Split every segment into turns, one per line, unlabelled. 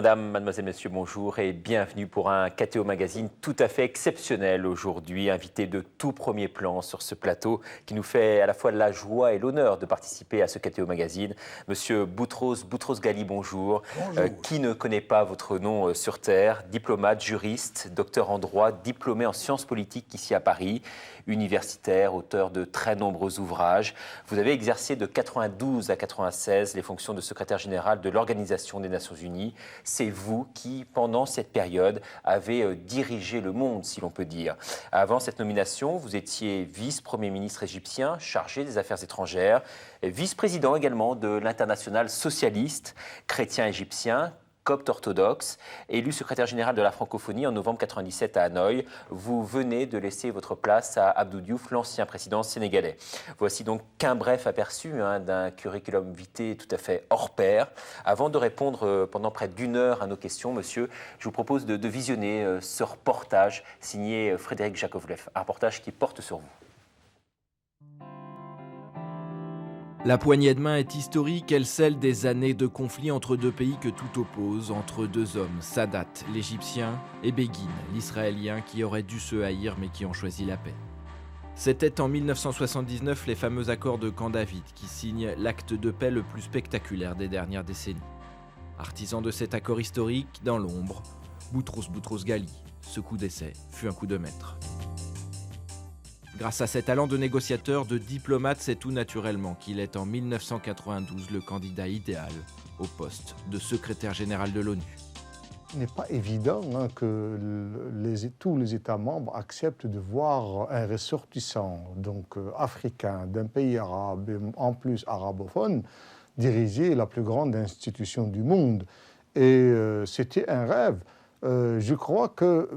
Mademoiselle, Messieurs, bonjour et bienvenue pour un KTO Magazine tout à fait exceptionnel aujourd'hui, invité de tout premier plan sur ce plateau qui nous fait à la fois la joie et l'honneur de participer à ce KTO Magazine. Monsieur Boutros Ghali, bonjour.
Bonjour.
Qui ne connaît pas votre nom sur Terre? Diplomate, juriste, docteur en droit, diplômé en sciences politiques ici à Paris, universitaire, auteur de très nombreux ouvrages. Vous avez exercé de 92 à 96 les fonctions de secrétaire général de l'Organisation des Nations Unies. C'est vous qui, pendant cette période, avez dirigé le monde, si l'on peut dire. Avant cette nomination, vous étiez vice-premier ministre égyptien, chargé des affaires étrangères, vice-président également de l'Internationale socialiste, chrétien égyptien, copte orthodoxe, élu secrétaire général de la francophonie en novembre 1997 à Hanoï. Vous venez de laisser votre place à Abdou Diouf, l'ancien président sénégalais. Voici donc qu'un bref aperçu d'un curriculum vitae tout à fait hors pair. Avant de répondre pendant près d'une heure à nos questions, monsieur, je vous propose de visionner ce reportage signé Frédéric Jakovlev, un reportage qui porte sur vous.
La poignée de main est historique, elle scelle des années de conflit entre deux pays que tout oppose, entre deux hommes, Sadat, l'Égyptien, et Begin, l'Israélien, qui auraient dû se haïr mais qui ont choisi la paix. C'était en 1979 les fameux accords de Camp David qui signent l'acte de paix le plus spectaculaire des dernières décennies. Artisan de cet accord historique, dans l'ombre, Boutros Ghali. Ce coup d'essai fut un coup de maître. Grâce à ses talents de négociateur, de diplomate, c'est tout naturellement qu'il est en 1992 le candidat idéal au poste de secrétaire général de l'ONU.
Il n'est pas évident que tous les États membres acceptent de voir un ressortissant africain d'un pays arabe, en plus arabophone, diriger la plus grande institution du monde. Et c'était un rêve. Je crois que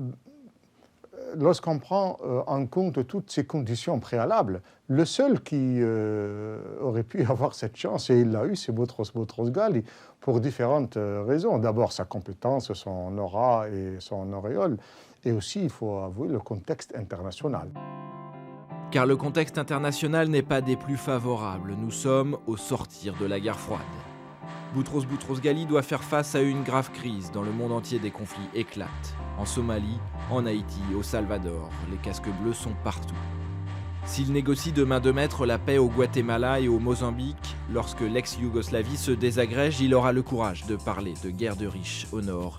lorsqu'on prend en compte toutes ces conditions préalables, le seul qui aurait pu avoir cette chance, et il l'a eu, c'est Boutros Ghali, pour différentes raisons. D'abord, sa compétence, son aura et son auréole, et aussi, il faut avouer, le contexte international.
Car le contexte international n'est pas des plus favorables. Nous sommes au sortir de la guerre froide. Boutros Ghali doit faire face à une grave crise. Dans le monde entier, des conflits éclatent. En Somalie, en Haïti, au Salvador, les casques bleus sont partout. S'il négocie de main de maître la paix au Guatemala et au Mozambique, lorsque l'ex-Yougoslavie se désagrège, il aura le courage de parler de guerre de riches au nord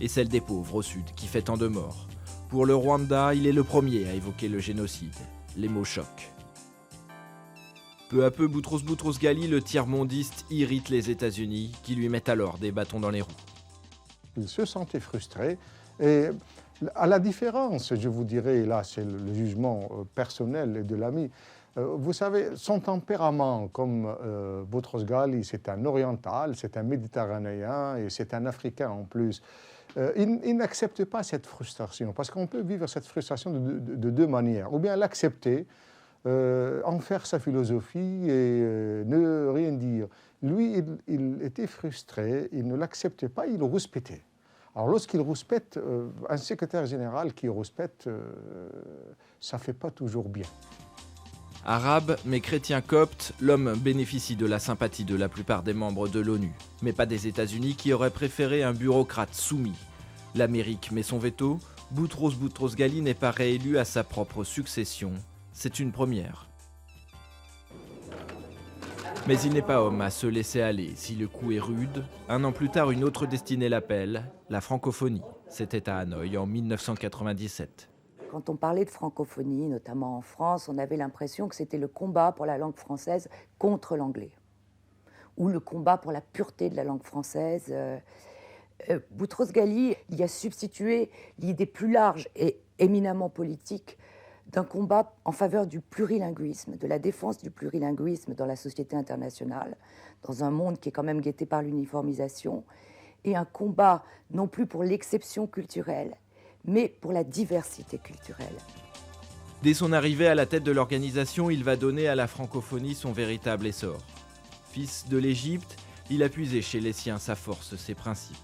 et celle des pauvres au sud qui fait tant de morts. Pour le Rwanda, il est le premier à évoquer le génocide. Les mots choquent. Peu à peu, Boutros Ghali, le tiers-mondiste, irrite les États-Unis, qui lui mettent alors des bâtons dans les roues.
Il se sentait frustré, et à la différence, je vous dirais, là c'est le jugement personnel de l'ami, vous savez, son tempérament, comme Boutros Ghali, c'est un oriental, c'est un méditerranéen et c'est un africain en plus. Il n'accepte pas cette frustration, parce qu'on peut vivre cette frustration de deux manières, ou bien l'accepter, en faire sa philosophie et ne rien dire. Lui, il était frustré, il ne l'acceptait pas, il rouspétait. Alors lorsqu'il rouspète, un secrétaire général qui rouspète, ça ne fait pas toujours bien.
Arabe, mais chrétien copte, l'homme bénéficie de la sympathie de la plupart des membres de l'ONU, mais pas des États-Unis qui auraient préféré un bureaucrate soumis. L'Amérique met son veto, Boutros Ghali n'est pas réélu à sa propre succession. C'est une première. Mais il n'est pas homme à se laisser aller. Si le coup est rude, un an plus tard, une autre destinée l'appelle, la francophonie. C'était à Hanoï en 1997.
Quand on parlait de francophonie, notamment en France, on avait l'impression que c'était le combat pour la langue française contre l'anglais, ou le combat pour la pureté de la langue française. Boutros Ghali y a substitué l'idée plus large et éminemment politique d'un combat en faveur du plurilinguisme, de la défense du plurilinguisme dans la société internationale, dans un monde qui est quand même guetté par l'uniformisation, et un combat non plus pour l'exception culturelle, mais pour la diversité culturelle.
Dès son arrivée à la tête de l'organisation, il va donner à la francophonie son véritable essor. Fils de l'Égypte, il a puisé chez les siens sa force, ses principes.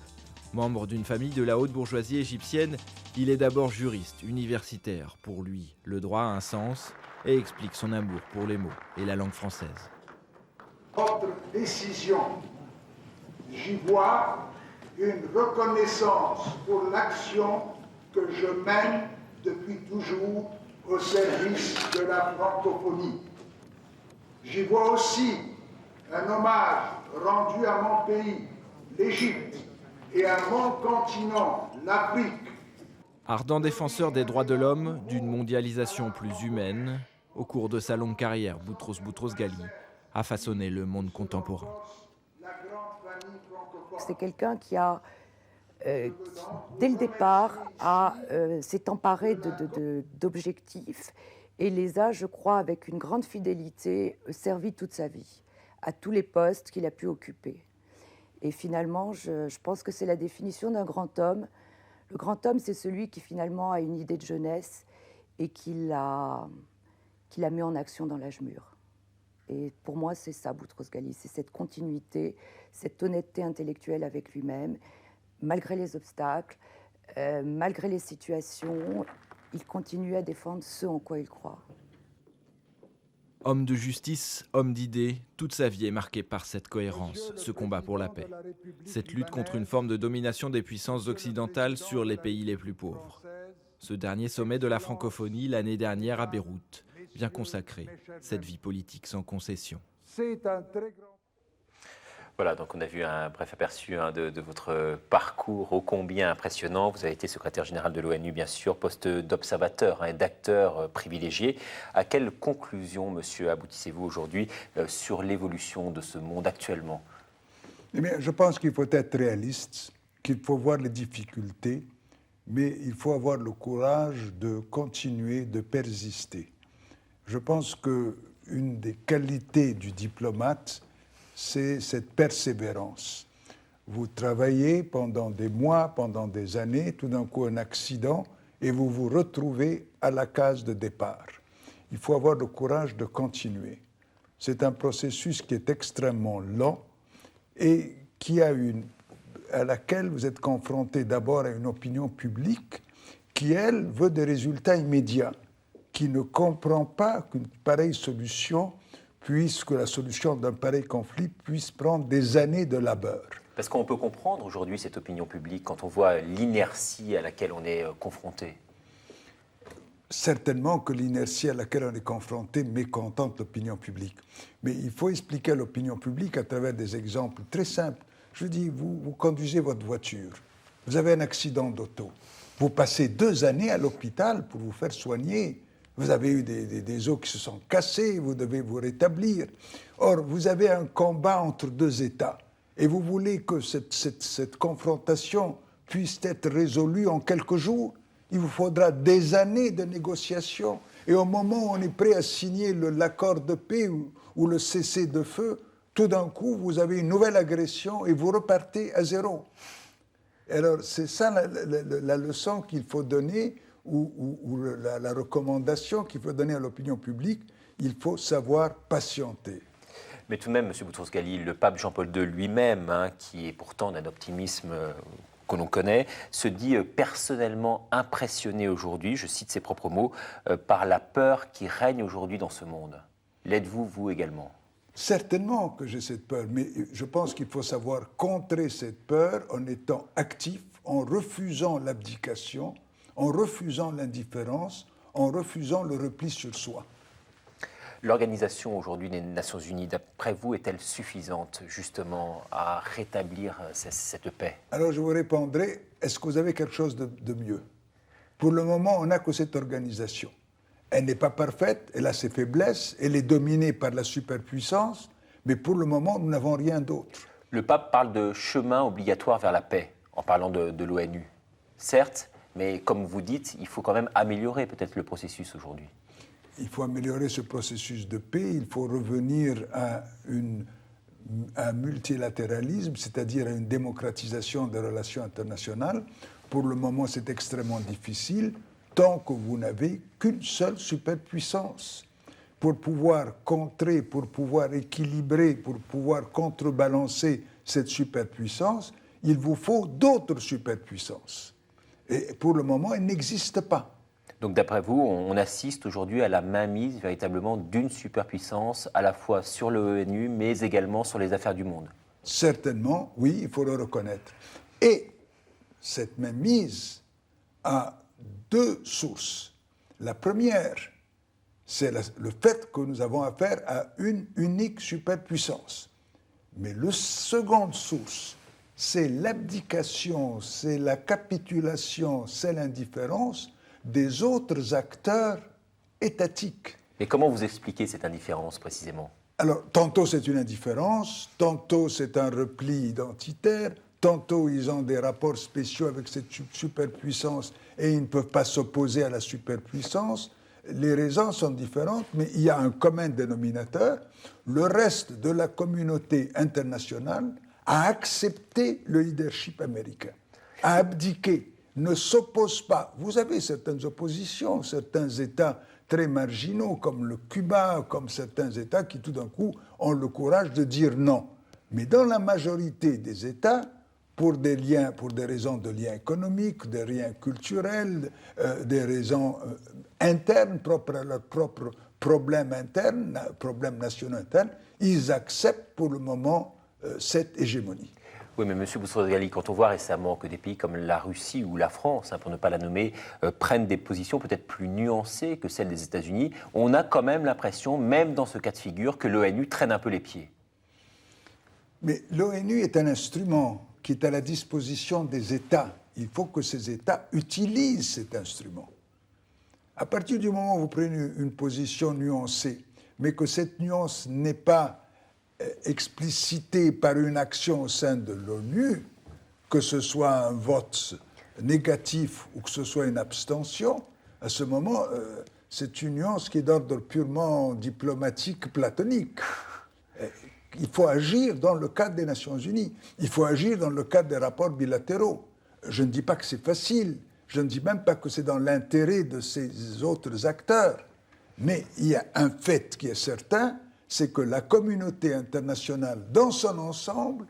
Membre d'une famille de la haute bourgeoisie égyptienne, il est d'abord juriste, universitaire. Pour lui, le droit a un sens et explique son amour pour les mots et la langue française.
Votre décision, j'y vois une reconnaissance pour l'action que je mène depuis toujours au service de la francophonie. J'y vois aussi un hommage rendu à mon pays, l'Égypte, et à mon continent, l'Afrique.
Ardent défenseur des droits de l'homme, d'une mondialisation plus humaine, au cours de sa longue carrière, Boutros Boutros-Ghali a façonné le monde contemporain.
C'est quelqu'un qui a, dès le départ, s'est emparé d'objectifs et les a, je crois, avec une grande fidélité, servi toute sa vie, à tous les postes qu'il a pu occuper. Et finalement, je pense que c'est la définition d'un grand homme. Le grand homme, c'est celui qui finalement a une idée de jeunesse et qui la met en action dans l'âge mûr. Et pour moi, c'est ça, Boutros-Ghali, c'est cette continuité, cette honnêteté intellectuelle avec lui-même. Malgré les obstacles, malgré les situations, il continue à défendre ce en quoi il croit.
Homme de justice, homme d'idées, toute sa vie est marquée par cette cohérence, ce combat pour la paix. Cette lutte contre une forme de domination des puissances occidentales sur les pays les plus pauvres. Ce dernier sommet de la francophonie, l'année dernière à Beyrouth, vient consacrer cette vie politique sans concession.
Voilà, donc on a vu un bref aperçu de votre parcours ô combien impressionnant. Vous avez été secrétaire général de l'ONU, bien sûr, poste d'observateur et d'acteur privilégié. À quelle conclusion, monsieur, aboutissez-vous aujourd'hui sur l'évolution de ce monde actuellement?
Eh bien, je pense qu'il faut être réaliste, qu'il faut voir les difficultés, mais il faut avoir le courage de continuer, de persister. Je pense qu'une des qualités du diplomate, c'est cette persévérance. Vous travaillez pendant des mois, pendant des années, tout d'un coup un accident, et vous vous retrouvez à la case de départ. Il faut avoir le courage de continuer. C'est un processus qui est extrêmement lent et à laquelle vous êtes confronté d'abord à une opinion publique qui, elle, veut des résultats immédiats, qui ne comprend pas qu'une pareille solution que la solution d'un pareil conflit puisse prendre des années de labeur.
Parce qu'on peut comprendre aujourd'hui cette opinion publique quand on voit l'inertie à laquelle on est confronté.
Certainement que l'inertie à laquelle on est confronté mécontente l'opinion publique. Mais il faut expliquer à l'opinion publique à travers des exemples très simples. Je dis, vous conduisez votre voiture, vous avez un accident d'auto, vous passez 2 années à l'hôpital pour vous faire soigner. Vous avez eu des os qui se sont cassés, vous devez vous rétablir. Or, vous avez un combat entre 2 États et vous voulez que cette confrontation puisse être résolue en quelques jours. Il vous faudra des années de négociations. Et au moment où on est prêt à signer l'accord de paix ou le cessez-le-feu, tout d'un coup, vous avez une nouvelle agression et vous repartez à zéro. Alors, c'est ça la leçon qu'il faut donner ou la recommandation qu'il faut donner à l'opinion publique, il faut savoir patienter.
Mais tout de même, M. Boutros-Ghali, le pape Jean-Paul II lui-même, qui est pourtant d'un optimisme que l'on connaît, se dit personnellement impressionné aujourd'hui, je cite ses propres mots, par la peur qui règne aujourd'hui dans ce monde. L'êtes-vous, vous également?
Certainement que j'ai cette peur, mais je pense qu'il faut savoir contrer cette peur en étant actif, en refusant l'abdication, en refusant l'indifférence, en refusant le repli sur soi.
L'organisation aujourd'hui des Nations Unies, d'après vous, est-elle suffisante justement à rétablir cette paix?
Alors je vous répondrai, est-ce que vous avez quelque chose de mieux? Pour le moment, on n'a que cette organisation. Elle n'est pas parfaite, elle a ses faiblesses, elle est dominée par la superpuissance, mais pour le moment, nous n'avons rien d'autre.
Le pape parle de chemin obligatoire vers la paix, en parlant de l'ONU. Certes, mais comme vous dites, il faut quand même améliorer peut-être le processus aujourd'hui.
Il faut améliorer ce processus de paix, il faut revenir à un multilatéralisme, c'est-à-dire à une démocratisation des relations internationales. Pour le moment, c'est extrêmement difficile, tant que vous n'avez qu'une seule superpuissance. Pour pouvoir contrer, pour pouvoir équilibrer, pour pouvoir contrebalancer cette superpuissance, il vous faut d'autres superpuissances. Et pour le moment, elles n'existent pas.
Donc d'après vous, on assiste aujourd'hui à la mainmise véritablement d'une superpuissance à la fois sur l'ONU, mais également sur les affaires du monde?
Certainement, oui, il faut le reconnaître. Et cette mainmise a deux sources. La première, c'est le fait que nous avons affaire à une unique superpuissance. Mais la seconde source, c'est l'abdication, c'est la capitulation, c'est l'indifférence des autres acteurs étatiques.
Et comment vous expliquez cette indifférence précisément?
Alors, tantôt c'est une indifférence, tantôt c'est un repli identitaire, tantôt ils ont des rapports spéciaux avec cette superpuissance et ils ne peuvent pas s'opposer à la superpuissance. Les raisons sont différentes, mais il y a un commun dénominateur. Le reste de la communauté internationale a accepté le leadership américain, a abdiqué, ne s'oppose pas. Vous avez certaines oppositions, certains États très marginaux comme le Cuba, comme certains États qui tout d'un coup ont le courage de dire non. Mais dans la majorité des États, pour des raisons de liens économiques, des liens culturels, des raisons internes propres à leurs propres problèmes internes, problèmes nationaux internes, ils acceptent pour le moment cette hégémonie.
Oui, mais M. Boutros-Ghali, quand on voit récemment que des pays comme la Russie ou la France, pour ne pas la nommer, prennent des positions peut-être plus nuancées que celles des États-Unis, on a quand même l'impression, même dans ce cas de figure, que l'ONU traîne un peu les pieds.
Mais l'ONU est un instrument qui est à la disposition des États. Il faut que ces États utilisent cet instrument. À partir du moment où vous prenez une position nuancée, mais que cette nuance n'est pas explicitée par une action au sein de l'ONU, que ce soit un vote négatif ou que ce soit une abstention, à ce moment, c'est une nuance qui est d'ordre purement diplomatique, platonique. Il faut agir dans le cadre des Nations Unies. Il faut agir dans le cadre des rapports bilatéraux. Je ne dis pas que c'est facile. Je ne dis même pas que c'est dans l'intérêt de ces autres acteurs. Mais il y a un fait qui est certain, c'est que la communauté internationale, dans son ensemble,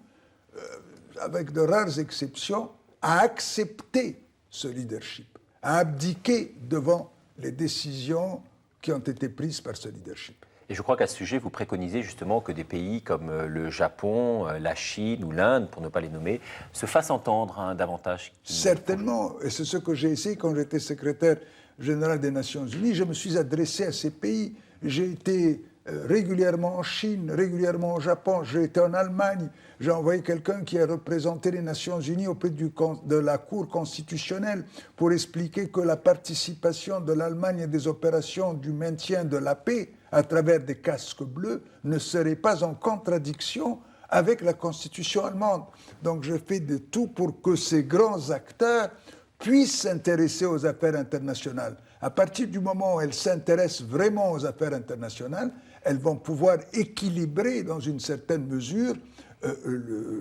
avec de rares exceptions, a accepté ce leadership, a abdiqué devant les décisions qui ont été prises par ce leadership.
Et je crois qu'à ce sujet, vous préconisez justement que des pays comme le Japon, la Chine ou l'Inde, pour ne pas les nommer, se fassent entendre davantage.
Certainement, et c'est ce que j'ai essayé quand j'étais secrétaire général des Nations Unies. Je me suis adressé à ces pays. J'ai été régulièrement en Chine, régulièrement au Japon, j'ai été en Allemagne, j'ai envoyé quelqu'un qui a représenté les Nations Unies auprès de la Cour constitutionnelle pour expliquer que la participation de l'Allemagne à des opérations du maintien de la paix à travers des casques bleus ne serait pas en contradiction avec la Constitution allemande. Donc je fais de tout pour que ces grands acteurs puissent s'intéresser aux affaires internationales. À partir du moment où elles s'intéressent vraiment aux affaires internationales, elles vont pouvoir équilibrer dans une certaine mesure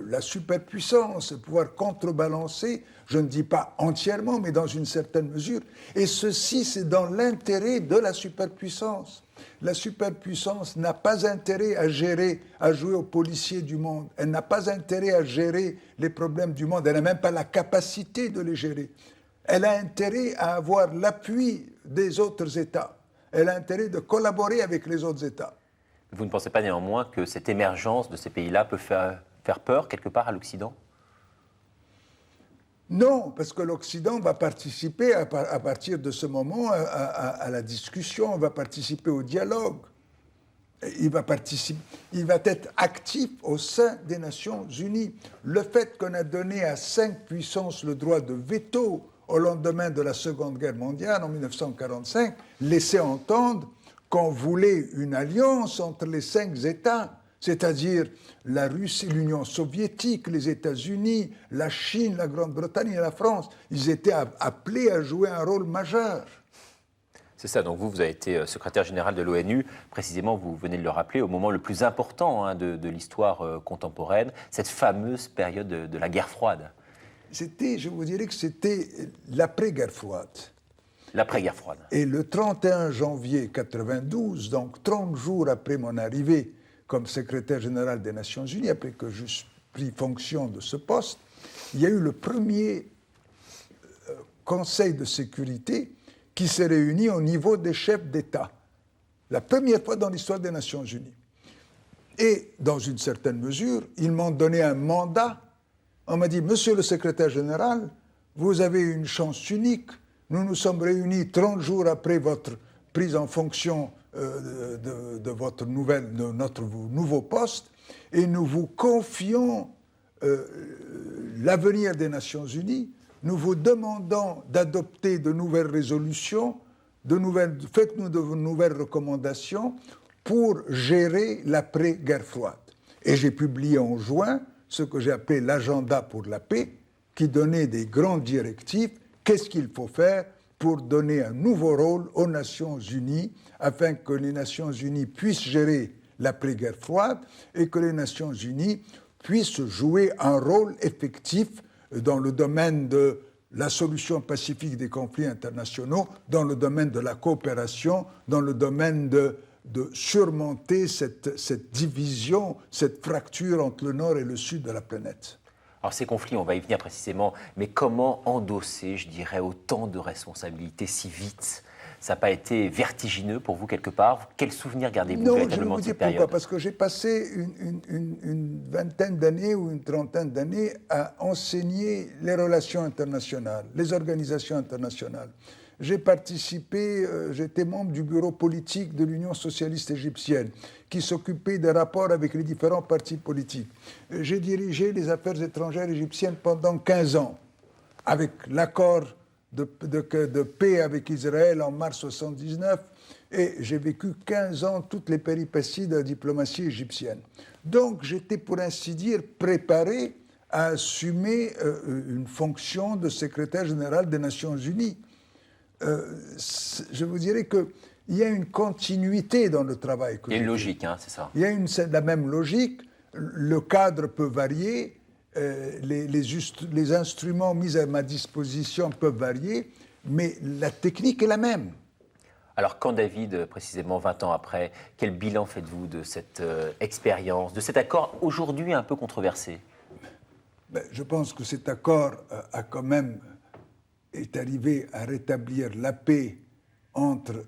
la superpuissance, pouvoir contrebalancer, je ne dis pas entièrement, mais dans une certaine mesure. Et ceci, c'est dans l'intérêt de la superpuissance. La superpuissance n'a pas intérêt à gérer, à jouer aux policiers du monde. Elle n'a pas intérêt à gérer les problèmes du monde. Elle n'a même pas la capacité de les gérer. Elle a intérêt à avoir l'appui des autres États. Elle a intérêt de collaborer avec les autres États.
Vous ne pensez pas néanmoins que cette émergence de ces pays-là peut faire peur quelque part à l'Occident ?
Non, parce que l'Occident va participer à partir de ce moment à la discussion, va participer au dialogue. Il va être actif au sein des Nations Unies. Le fait qu'on a donné à 5 puissances le droit de veto au lendemain de la Seconde Guerre mondiale, en 1945, laissait entendre qu'on voulait une alliance entre les 5 États, c'est-à-dire la Russie, l'Union soviétique, les États-Unis, la Chine, la Grande-Bretagne et la France. Ils étaient appelés à jouer un rôle majeur.
C'est ça, donc vous avez été secrétaire général de l'ONU, précisément, vous venez de le rappeler, au moment le plus important de l'histoire contemporaine, cette fameuse période de la guerre froide.
Je vous dirais que c'était l'après-guerre froide.
L'après-guerre froide.
Et le 31 janvier 1992, donc 30 jours après mon arrivée comme secrétaire général des Nations Unies, après que j'eusse pris fonction de ce poste, il y a eu le premier Conseil de sécurité qui s'est réuni au niveau des chefs d'État. La première fois dans l'histoire des Nations Unies. Et, dans une certaine mesure, ils m'ont donné un mandat On m'a dit, monsieur le secrétaire général, vous avez une chance unique. Nous nous sommes réunis 30 jours après votre prise en fonction de notre nouveau poste et nous vous confions l'avenir des Nations Unies. Nous vous demandons d'adopter de nouvelles résolutions, faites-nous de nouvelles recommandations pour gérer l'après-guerre froide. Et j'ai publié en juin ce que j'ai appelé l'agenda pour la paix, qui donnait des grandes directives. Qu'est-ce qu'il faut faire pour donner un nouveau rôle aux Nations Unies, afin que les Nations Unies puissent gérer l'après-guerre froide et que les Nations Unies puissent jouer un rôle effectif dans le domaine de la solution pacifique des conflits internationaux, dans le domaine de la coopération, dans le domaine de surmonter cette division, cette fracture entre le nord et le sud de la planète.
Alors ces conflits, on va y venir précisément, mais comment endosser, je dirais, autant de responsabilités si vite ? Ça n'a pas été vertigineux pour vous quelque part ? Quel souvenir gardez-vous véritablement de cette période ?
Pourquoi ? Parce que j'ai passé une vingtaine d'années ou une trentaine d'années à enseigner les relations internationales, les organisations internationales. J'ai participé, j'étais membre du bureau politique de l'Union socialiste égyptienne, qui s'occupait des rapports avec les différents partis politiques. J'ai dirigé les affaires étrangères égyptiennes pendant 15 ans, avec l'accord de paix avec Israël en mars 1979, et j'ai vécu 15 ans toutes les péripéties de la diplomatie égyptienne. Donc j'étais, pour ainsi dire, préparé à assumer une fonction de secrétaire général des Nations Unies. Je vous dirais qu'il y a une continuité dans le travail.
Il y a une logique, hein, c'est ça.
Il y a la même logique. Le cadre peut varier, les instruments mis à ma disposition peuvent varier, mais la technique est la même.
Alors, quand David, précisément 20 ans après, quel bilan faites-vous de cette expérience, de cet accord aujourd'hui un peu controversé ?
Je pense que cet accord a quand même est arrivé à rétablir la paix entre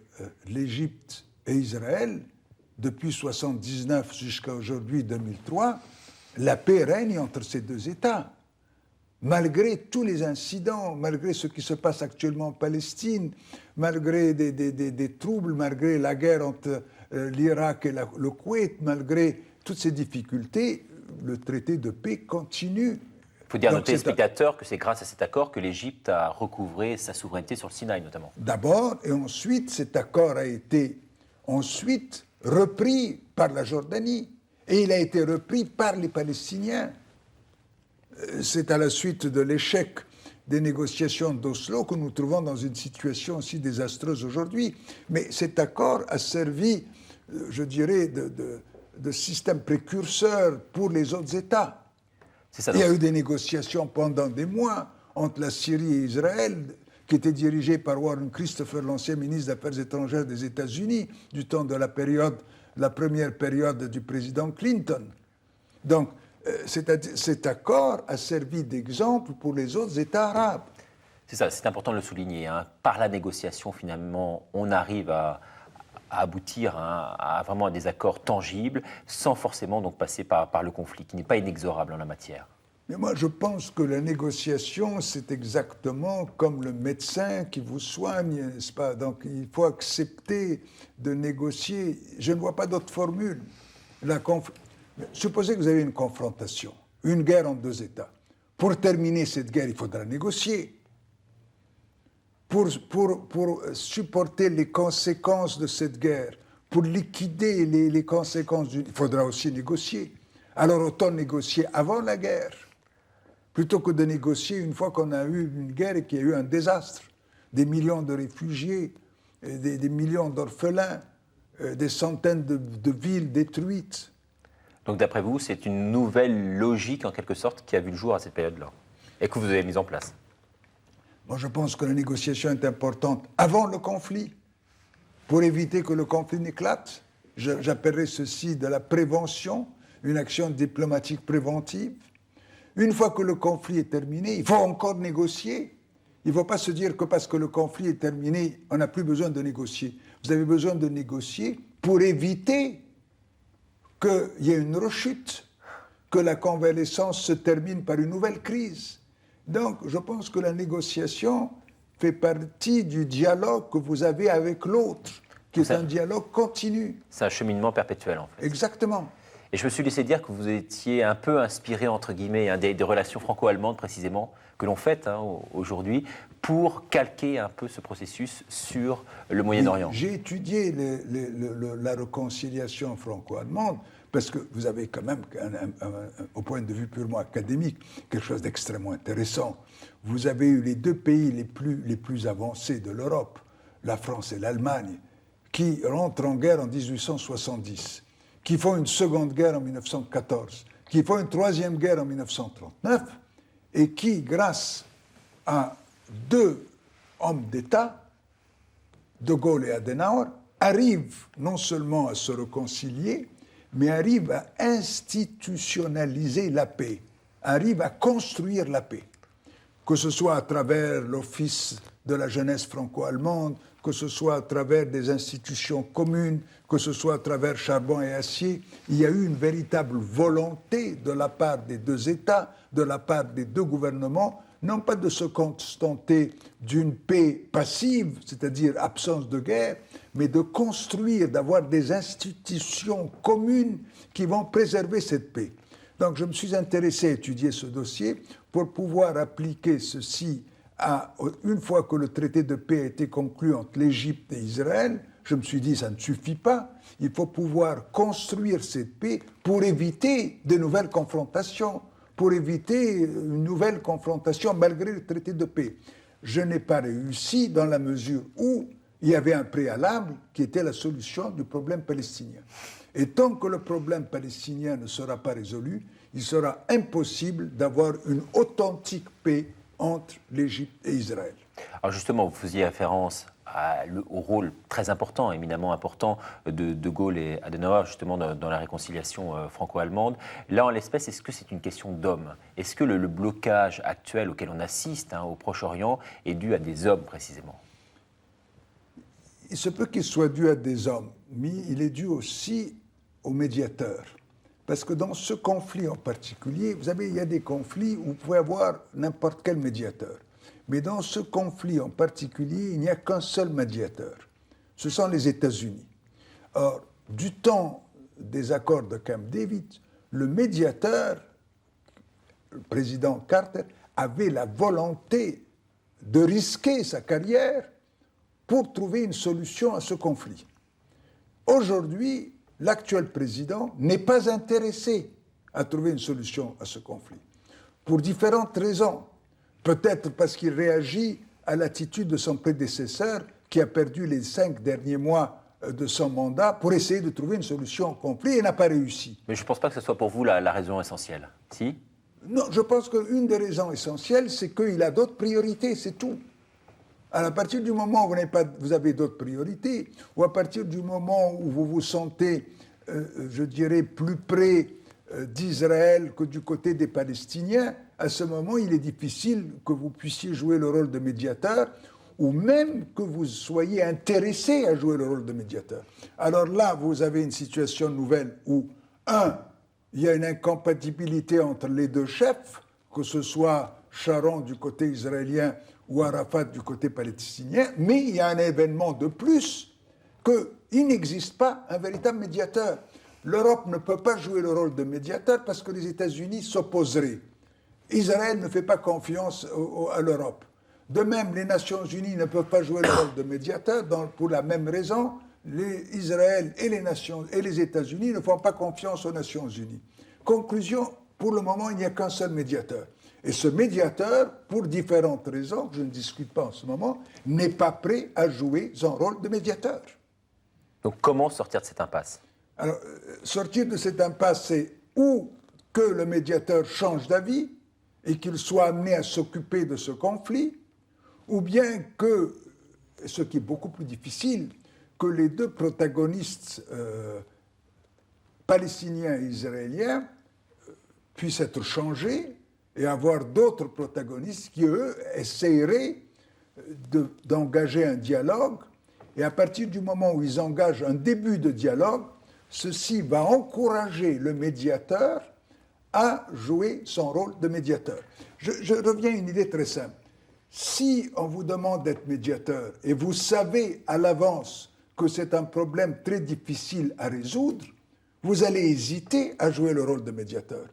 l'Égypte et Israël. Depuis 1979 jusqu'à aujourd'hui, 2003, la paix règne entre ces deux États. Malgré tous les incidents, malgré ce qui se passe actuellement en Palestine, malgré des troubles, malgré la guerre entre l'Irak et le Koweït, malgré toutes ces difficultés, le traité de paix continue.
Il faut dire à nos téléspectateurs que c'est grâce à cet accord que l'Égypte a recouvré sa souveraineté sur le Sinaï, notamment.
D'abord, et ensuite, cet accord a été repris par la Jordanie, et il a été repris par les Palestiniens. C'est à la suite de l'échec des négociations d'Oslo que nous nous trouvons dans une situation aussi désastreuse aujourd'hui. Mais cet accord a servi, je dirais, de système précurseur pour les autres États. Il y a eu des négociations pendant des mois entre la Syrie et Israël, qui étaient dirigées par Warren Christopher, l'ancien ministre des Affaires étrangères des États-Unis, du temps de la première période du président Clinton. Donc, cet accord a servi d'exemple pour les autres États arabes.
C'est ça, c'est important de le souligner. Hein. Par la négociation, finalement, on arrive à aboutir à vraiment à des accords tangibles, sans forcément donc passer par le conflit, qui n'est pas inexorable en la matière.
Mais moi, je pense que la négociation, c'est exactement comme le médecin qui vous soigne, n'est-ce pas ? Donc, il faut accepter de négocier. Je ne vois pas d'autre formule. Supposez que vous avez une confrontation, une guerre entre deux États. Pour terminer cette guerre, il faudra négocier. Pour supporter les conséquences de cette guerre, pour liquider les conséquences, il faudra aussi négocier. Alors autant négocier avant la guerre, plutôt que de négocier une fois qu'on a eu une guerre et qu'il y a eu un désastre. Des millions de réfugiés, des millions d'orphelins, des centaines de villes détruites.
Donc d'après vous, c'est une nouvelle logique en quelque sorte qui a vu le jour à cette période-là et que vous avez mise en place.
Moi, je pense que la négociation est importante avant le conflit, pour éviter que le conflit n'éclate. J'appellerais ceci de la prévention, une action diplomatique préventive. Une fois que le conflit est terminé, il faut encore négocier. Il ne faut pas se dire que parce que le conflit est terminé, on n'a plus besoin de négocier. Vous avez besoin de négocier pour éviter qu'il y ait une rechute, que la convalescence se termine par une nouvelle crise. Donc, je pense que la négociation fait partie du dialogue que vous avez avec l'autre, qui est un dialogue continu.
C'est un cheminement perpétuel, en fait.
Exactement.
Et je me suis laissé dire que vous étiez un peu inspiré, entre guillemets, des relations franco-allemandes, précisément, que l'on fête aujourd'hui, pour calquer un peu ce processus sur le Moyen-Orient.
J'ai étudié la réconciliation franco-allemande, parce que vous avez quand même, au point de vue purement académique, quelque chose d'extrêmement intéressant. Vous avez eu les deux pays les plus avancés de l'Europe, la France et l'Allemagne, qui rentrent en guerre en 1870, qui font une seconde guerre en 1914, qui font une troisième guerre en 1939, et qui, grâce à deux hommes d'État, De Gaulle et Adenauer, arrivent non seulement à se réconcilier, mais arrivent à institutionnaliser la paix, arrivent à construire la paix. Que ce soit à travers l'Office de la jeunesse franco-allemande, que ce soit à travers des institutions communes, que ce soit à travers charbon et acier, il y a eu une véritable volonté de la part des deux États, de la part des deux gouvernements, non pas de se contenter d'une paix passive, c'est-à-dire absence de guerre, mais de construire, d'avoir des institutions communes qui vont préserver cette paix. Donc je me suis intéressé à étudier ce dossier pour pouvoir appliquer ceci une fois que le traité de paix a été conclu entre l'Égypte et Israël. Je me suis dit, ça ne suffit pas, il faut pouvoir construire cette paix pour éviter de nouvelles confrontations, pour éviter une nouvelle confrontation malgré le traité de paix. Je n'ai pas réussi dans la mesure où il y avait un préalable qui était la solution du problème palestinien. Et tant que le problème palestinien ne sera pas résolu, il sera impossible d'avoir une authentique paix entre l'Égypte et Israël.
Alors justement, vous faisiez référence au rôle très important, éminemment important, de Gaulle et Adenauer, justement, dans la réconciliation franco-allemande. Là, en l'espèce, est-ce que c'est une question d'hommes? Est-ce que le blocage actuel auquel on assiste au Proche-Orient est dû à des hommes, précisément?
Il se peut qu'il soit dû à des hommes, mais il est dû aussi aux médiateurs. Parce que dans ce conflit en particulier, vous savez, il y a des conflits où vous pouvez avoir n'importe quel médiateur. Mais dans ce conflit en particulier, il n'y a qu'un seul médiateur. Ce sont les États-Unis. Or, du temps des accords de Camp David, le médiateur, le président Carter, avait la volonté de risquer sa carrière pour trouver une solution à ce conflit. Aujourd'hui, l'actuel président n'est pas intéressé à trouver une solution à ce conflit, pour différentes raisons. Peut-être parce qu'il réagit à l'attitude de son prédécesseur qui a perdu les 5 derniers mois de son mandat pour essayer de trouver une solution au conflit et n'a pas réussi.
Mais je ne pense pas que ce soit pour vous la raison essentielle. Si?
Non, je pense qu'une des raisons essentielles, c'est qu'il a d'autres priorités, c'est tout. À partir du moment où vous avez d'autres priorités, ou à partir du moment où vous vous sentez, je dirais, plus près d'Israël que du côté des Palestiniens, à ce moment, il est difficile que vous puissiez jouer le rôle de médiateur, ou même que vous soyez intéressé à jouer le rôle de médiateur. Alors là, vous avez une situation nouvelle où, il y a une incompatibilité entre les deux chefs, que ce soit Sharon du côté israélien ou Arafat du côté palestinien, mais il y a un événement de plus, qu'il n'existe pas un véritable médiateur. L'Europe ne peut pas jouer le rôle de médiateur parce que les États-Unis s'opposeraient. Israël ne fait pas confiance à l'Europe. De même, les Nations Unies ne peuvent pas jouer le rôle de médiateur pour la même raison. Israël et les États-Unis ne font pas confiance aux Nations Unies. Conclusion, pour le moment, il n'y a qu'un seul médiateur. Et ce médiateur, pour différentes raisons, que je ne discute pas en ce moment, n'est pas prêt à jouer son rôle de médiateur.
Donc comment sortir de cette impasse?
Alors, sortir de cette impasse, c'est ou que le médiateur change d'avis et qu'il soit amené à s'occuper de ce conflit, ou bien que, ce qui est beaucoup plus difficile, que les deux protagonistes palestiniens et israéliens puissent être changés et avoir d'autres protagonistes qui, eux, essaieraient d'engager un dialogue. Et à partir du moment où ils engagent un début de dialogue, ceci va encourager le médiateur a joué son rôle de médiateur. Je reviens à une idée très simple. Si on vous demande d'être médiateur et vous savez à l'avance que c'est un problème très difficile à résoudre, vous allez hésiter à jouer le rôle de médiateur.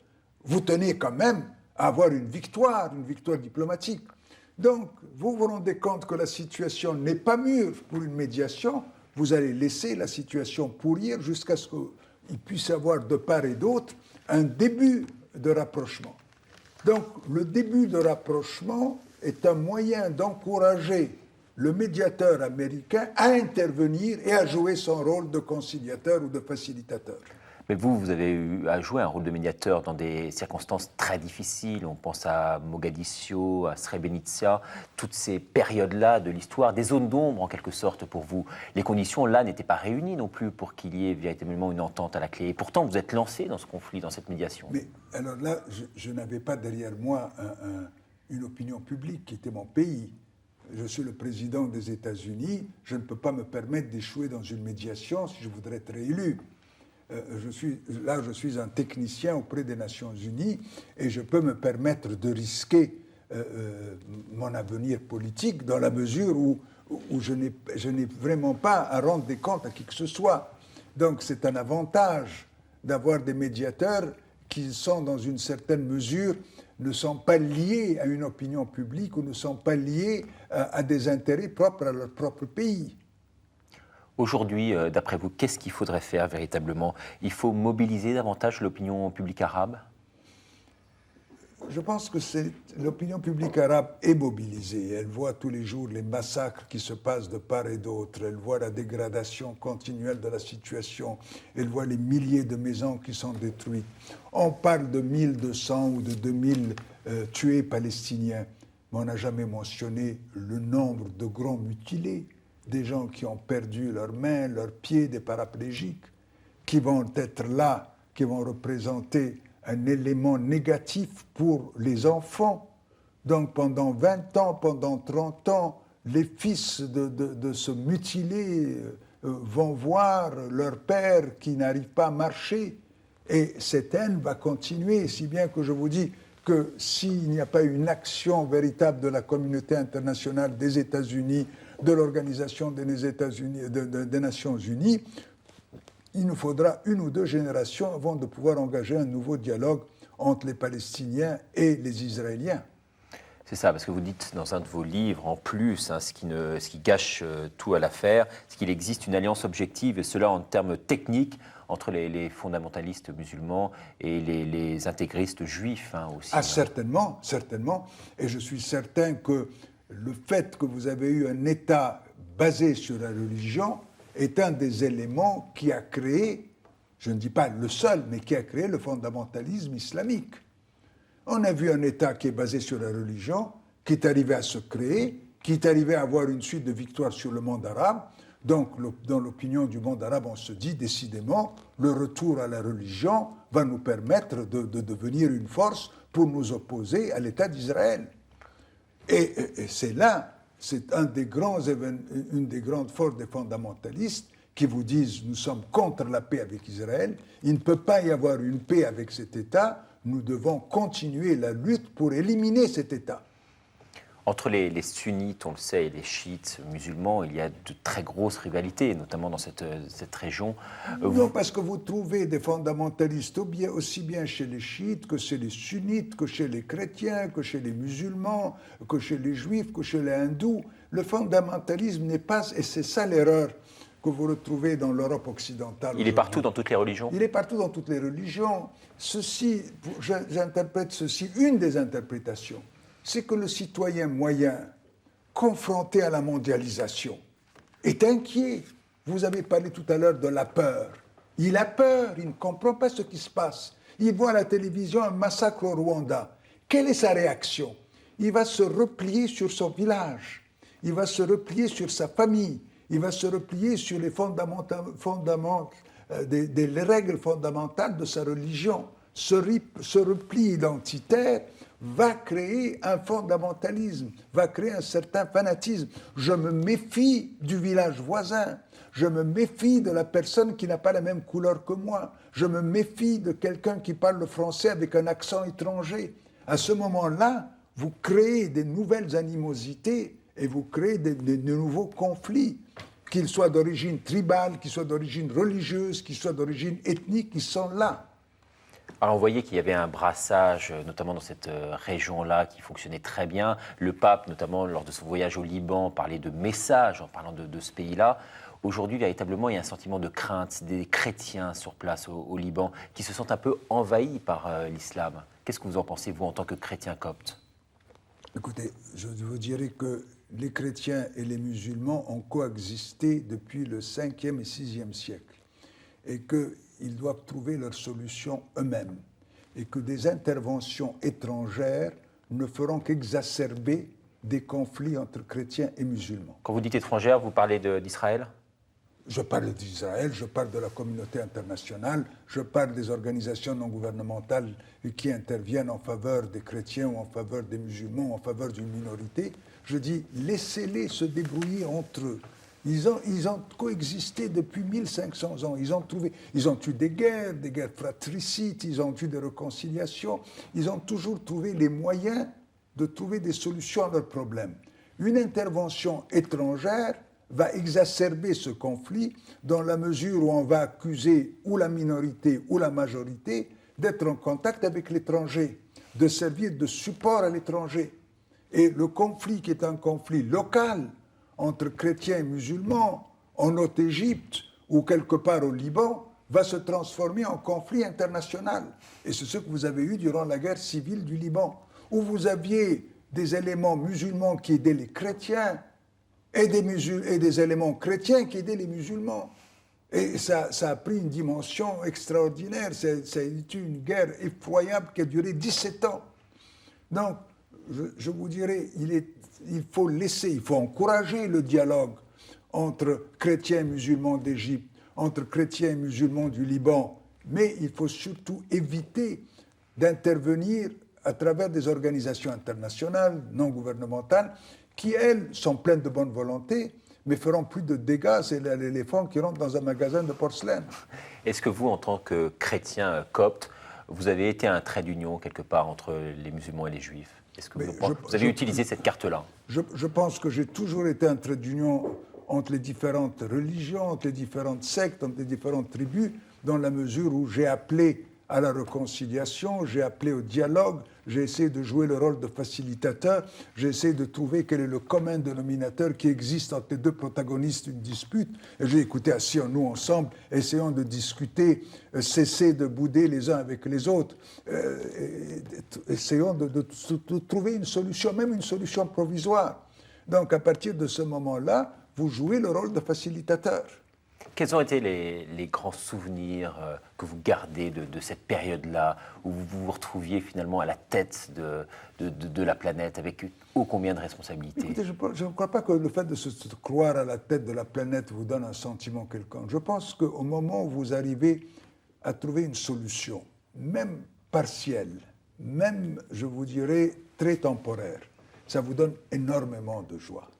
Vous tenez quand même à avoir une victoire diplomatique. Donc, vous vous rendez compte que la situation n'est pas mûre pour une médiation, vous allez laisser la situation pourrir jusqu'à ce qu'il puisse y avoir de part et d'autre un début de rapprochement. Donc, le début de rapprochement est un moyen d'encourager le médiateur américain à intervenir et à jouer son rôle de conciliateur ou de facilitateur.
Mais vous avez eu à jouer un rôle de médiateur dans des circonstances très difficiles. On pense à Mogadiscio, à Srebrenica, toutes ces périodes-là de l'histoire, des zones d'ombre en quelque sorte pour vous. Les conditions là n'étaient pas réunies non plus pour qu'il y ait véritablement une entente à la clé. Et pourtant, vous êtes lancé dans ce conflit, dans cette médiation.
Mais alors là, je n'avais pas derrière moi une opinion publique qui était mon pays. Je suis le président des États-Unis. Je ne peux pas me permettre d'échouer dans une médiation si je voudrais être réélu. Je suis un technicien auprès des Nations Unies et je peux me permettre de risquer mon avenir politique dans la mesure où je n'ai vraiment pas à rendre des comptes à qui que ce soit. Donc c'est un avantage d'avoir des médiateurs qui sont dans une certaine mesure, ne sont pas liés à une opinion publique ou ne sont pas liés à des intérêts propres à leur propre pays.
Aujourd'hui, d'après vous, qu'est-ce qu'il faudrait faire véritablement? Il faut mobiliser davantage l'opinion publique arabe?
Je pense que l'opinion publique arabe est mobilisée. Elle voit tous les jours les massacres qui se passent de part et d'autre. Elle voit la dégradation continuelle de la situation. Elle voit les milliers de maisons qui sont détruites. On parle de 1200 ou de 2000 tués palestiniens, mais on n'a jamais mentionné le nombre de grands mutilés, des gens qui ont perdu leurs mains, leurs pieds, des paraplégiques, qui vont être là, qui vont représenter un élément négatif pour les enfants. Donc pendant 20 ans, pendant 30 ans, les fils de se mutiler vont voir leur père qui n'arrive pas à marcher. Et cette haine va continuer, si bien que je vous dis que s'il n'y a pas une action véritable de la communauté internationale, des États-Unis, de l'Organisation des Nations Unies, il nous faudra 1 ou 2 générations avant de pouvoir engager un nouveau dialogue entre les Palestiniens et les Israéliens.
C'est ça, parce que vous dites dans un de vos livres, en plus, ce qui gâche tout à l'affaire, c'est qu'il existe une alliance objective, et cela en termes techniques, entre les fondamentalistes musulmans et les intégristes juifs aussi.
Ah, certainement, certainement. Et je suis certain que le fait que vous avez eu un État basé sur la religion est un des éléments qui a créé, je ne dis pas le seul, mais qui a créé le fondamentalisme islamique. On a vu un État qui est basé sur la religion, qui est arrivé à se créer, qui est arrivé à avoir une suite de victoires sur le monde arabe. Donc, dans l'opinion du monde arabe, on se dit décidément, le retour à la religion va nous permettre de devenir une force pour nous opposer à l'État d'Israël. Et c'est là, c'est une des grandes forces des fondamentalistes qui vous disent nous sommes contre la paix avec Israël, il ne peut pas y avoir une paix avec cet État, nous devons continuer la lutte pour éliminer cet État.
Entre les sunnites, on le sait, et les chiites musulmans, il y a de très grosses rivalités, notamment dans cette région.
Non, parce que vous trouvez des fondamentalistes aussi bien chez les chiites que chez les sunnites, que chez les chrétiens, que chez les musulmans, que chez les juifs, que chez les hindous. Le fondamentalisme n'est pas, et c'est ça l'erreur que vous retrouvez dans l'Europe occidentale.
Il est partout dans toutes les religions?
Il est partout dans toutes les religions. Ceci, j'interprète ceci, une des interprétations, c'est que le citoyen moyen, confronté à la mondialisation, est inquiet. Vous avez parlé tout à l'heure de la peur. Il a peur, il ne comprend pas ce qui se passe. Il voit à la télévision un massacre au Rwanda. Quelle est sa réaction? Il va se replier sur son village, il va se replier sur sa famille, il va se replier sur les les règles fondamentales de sa religion. Ce repli identitaire va créer un fondamentalisme, va créer un certain fanatisme. Je me méfie du village voisin, je me méfie de la personne qui n'a pas la même couleur que moi, je me méfie de quelqu'un qui parle le français avec un accent étranger. À ce moment-là, vous créez des nouvelles animosités et vous créez de nouveaux conflits, qu'ils soient d'origine tribale, qu'ils soient d'origine religieuse, qu'ils soient d'origine ethnique, ils sont là.
Alors on voyait qu'il y avait un brassage, notamment dans cette région-là, qui fonctionnait très bien. Le pape, notamment lors de son voyage au Liban, parlait de messages en parlant de ce pays-là. Aujourd'hui, véritablement, il y a un sentiment de crainte des chrétiens sur place au Liban qui se sentent un peu envahis par l'islam. Qu'est-ce que vous en pensez, vous, en tant que chrétien copte ?
Écoutez, je vous dirais que les chrétiens et les musulmans ont coexisté depuis le 5e et 6e siècle et qu'ils doivent trouver leur solution eux-mêmes et que des interventions étrangères ne feront qu'exacerber des conflits entre chrétiens et musulmans.
Quand vous dites étrangère, vous parlez d'Israël ?
Je parle d'Israël, je parle de la communauté internationale, je parle des organisations non gouvernementales qui interviennent en faveur des chrétiens ou en faveur des musulmans, ou en faveur d'une minorité. Je dis, laissez-les se débrouiller entre eux. Ils ont coexisté depuis 1500 ans. Ils ont eu des guerres fratricides, ils ont eu des réconciliations. Ils ont toujours trouvé les moyens de trouver des solutions à leurs problèmes. Une intervention étrangère va exacerber ce conflit dans la mesure où on va accuser ou la minorité ou la majorité d'être en contact avec l'étranger, de servir de support à l'étranger. Et le conflit qui est un conflit local entre chrétiens et musulmans en Haute-Égypte ou quelque part au Liban va se transformer en conflit international. Et c'est ce que vous avez eu durant la guerre civile du Liban, où vous aviez des éléments musulmans qui aidaient les chrétiens et des éléments chrétiens qui aidaient les musulmans. Et ça a pris une dimension extraordinaire. C'est une guerre effroyable qui a duré 17 ans. Donc, je vous dirais, il faut encourager le dialogue entre chrétiens et musulmans d'Égypte, entre chrétiens et musulmans du Liban, mais il faut surtout éviter d'intervenir à travers des organisations internationales, non gouvernementales, qui, elles, sont pleines de bonne volonté, mais feront plus de dégâts. C'est l'éléphant qui rentre dans un magasin de porcelaine. Est-ce que vous, en tant que chrétien copte, vous avez été un trait d'union quelque part entre les musulmans et les juifs? Est-ce que vous avez utilisé cette carte-là? Je pense que j'ai toujours été un trait d'union entre les différentes religions, entre les différentes sectes, entre les différentes tribus, dans la mesure où j'ai appelé à la réconciliation, j'ai appelé au dialogue, j'ai essayé de jouer le rôle de facilitateur, j'ai essayé de trouver quel est le commun dénominateur qui existe entre les deux protagonistes d'une dispute. Et j'ai écouté, asseyons-nous ensemble, essayons de discuter, cessez de bouder les uns avec les autres, essayons de trouver une solution, même une solution provisoire. Donc à partir de ce moment-là, vous jouez le rôle de facilitateur. Quels ont été les grands souvenirs que vous gardez de cette période-là, où vous vous retrouviez finalement à la tête de la planète, avec ô combien de responsabilités? Écoutez, je ne crois pas que le fait de se croire à la tête de la planète vous donne un sentiment quelconque. Je pense qu'au moment où vous arrivez à trouver une solution, même partielle, même, je vous dirais, très temporaire, ça vous donne énormément de joie.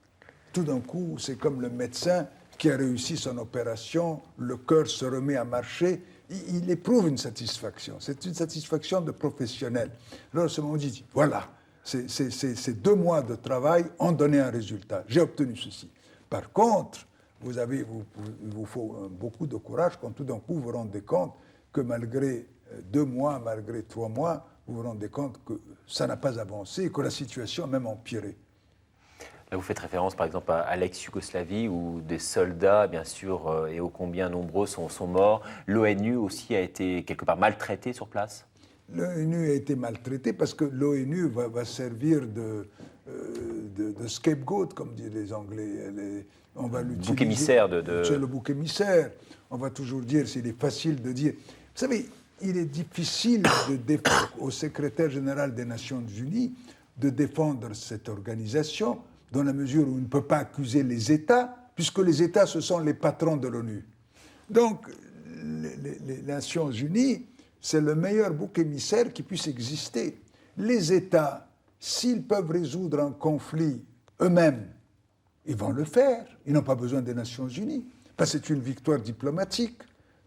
Tout d'un coup, c'est comme le médecin qui a réussi son opération, le cœur se remet à marcher, il éprouve une satisfaction. C'est une satisfaction de professionnel. Alors, à ce moment, on dit, voilà, ces 2 mois de travail ont donné un résultat. J'ai obtenu ceci. Par contre, il vous faut beaucoup de courage quand tout d'un coup vous vous rendez compte que malgré 2 mois, malgré 3 mois, vous vous rendez compte que ça n'a pas avancé et que la situation a même empiré. Là, vous faites référence, par exemple, à l'ex-Yougoslavie, où des soldats, bien sûr, et ô combien nombreux sont morts. L'ONU aussi a été quelque part maltraitée sur place? L'ONU a été maltraitée parce que l'ONU va servir de scapegoat, comme disent les Anglais. On va l'utiliser. Bouc émissaire C'est le bouc émissaire. On va toujours dire, il est facile de dire. Vous savez, il est difficile au secrétaire général des Nations Unies de défendre cette organisation, dans la mesure où il ne peut pas accuser les États, puisque les États, ce sont les patrons de l'ONU. Donc, les Nations Unies, c'est le meilleur bouc émissaire qui puisse exister. les États, s'ils peuvent résoudre un conflit eux-mêmes, ils vont le faire. Ils n'ont pas besoin des Nations Unies. Parce que c'est une victoire diplomatique.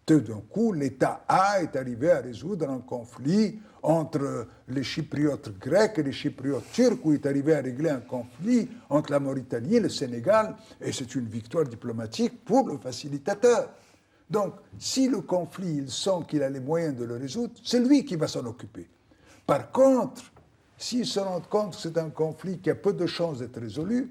Tout d'un coup, l'État A est arrivé à résoudre un conflit entre les Chypriotes grecs et les Chypriotes turcs, ou est arrivé à régler un conflit entre la Mauritanie et le Sénégal, et c'est une victoire diplomatique pour le facilitateur. Donc, si le conflit, il sent qu'il a les moyens de le résoudre, c'est lui qui va s'en occuper. Par contre, s'il se rend compte que c'est un conflit qui a peu de chances d'être résolu,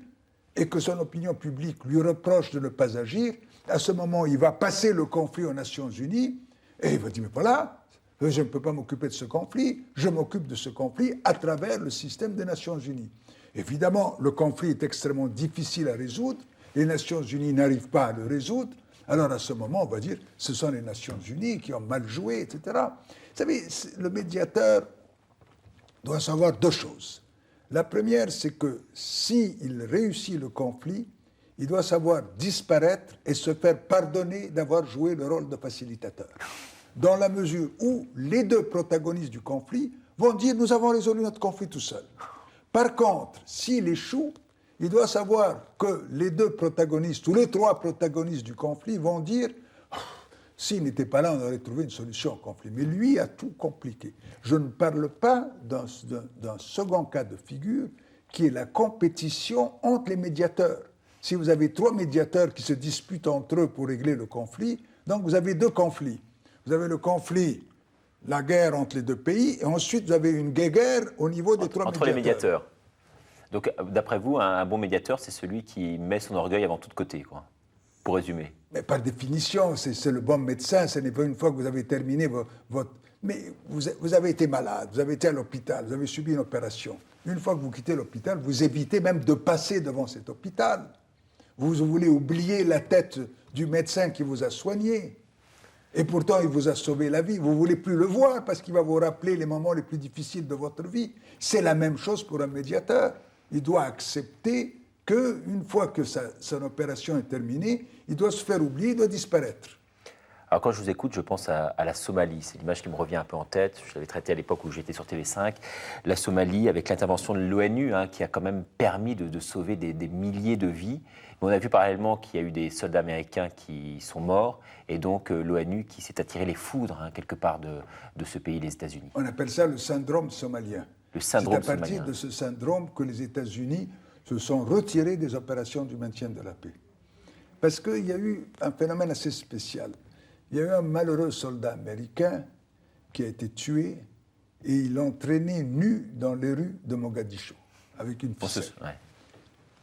et que son opinion publique lui reproche de ne pas agir, à ce moment, il va passer le conflit aux Nations Unies et il va dire, mais voilà, je ne peux pas m'occuper de ce conflit, je m'occupe de ce conflit à travers le système des Nations Unies. Évidemment, le conflit est extrêmement difficile à résoudre, les Nations Unies n'arrivent pas à le résoudre, alors à ce moment, on va dire, ce sont les Nations Unies qui ont mal joué, etc. Vous savez, le médiateur doit savoir deux choses. La première, c'est que s'il réussit le conflit, il doit savoir disparaître et se faire pardonner d'avoir joué le rôle de facilitateur. Dans la mesure où les deux protagonistes du conflit vont dire « nous avons résolu notre conflit tout seul ». Par contre, s'il échoue, il doit savoir que les deux protagonistes ou les trois protagonistes du conflit vont dire « s'il n'était pas là, on aurait trouvé une solution au conflit ». Mais lui a tout compliqué. Je ne parle pas d'un second cas de figure qui est la compétition entre les médiateurs. Si vous avez trois médiateurs qui se disputent entre eux pour régler le conflit, donc vous avez deux conflits. Vous avez le conflit, la guerre entre les deux pays, et ensuite vous avez une guerre au niveau des trois médiateurs.
Entre les médiateurs. Donc, d'après vous, un bon médiateur, c'est celui qui met son orgueil avant tout côté, quoi, pour résumer.
Mais par définition, c'est le bon médecin, ce n'est pas une fois que vous avez terminé votre... Mais vous avez été malade, vous avez été à l'hôpital, vous avez subi une opération. Une fois que vous quittez l'hôpital, vous évitez même de passer devant cet hôpital. Vous voulez oublier la tête du médecin qui vous a soigné. Et pourtant, il vous a sauvé la vie. Vous ne voulez plus le voir parce qu'il va vous rappeler les moments les plus difficiles de votre vie. C'est la même chose pour un médiateur. Il doit accepter qu'une fois que son opération est terminée, il doit se faire oublier, il doit disparaître.
Alors quand je vous écoute, je pense à la Somalie. C'est l'image qui me revient un peu en tête. Je l'avais traité à l'époque où j'étais sur TV5. La Somalie, avec l'intervention de l'ONU, qui a quand même permis de sauver des milliers de vies. On a vu parallèlement qu'il y a eu des soldats américains qui sont morts, et donc l'ONU qui s'est attiré les foudres, quelque part, de ce pays, les États-Unis.
On appelle ça le syndrome somalien.
Le syndrome
somalien. C'est à partir
somalien.
de ce syndrome que les États-Unis se sont retirés des opérations du maintien de la paix. Parce qu'il y a eu un phénomène assez spécial. Il y a eu un malheureux soldat américain qui a été tué et ils l'ont traîné nu dans les rues de Mogadiscio avec une ficelle.
Ouais.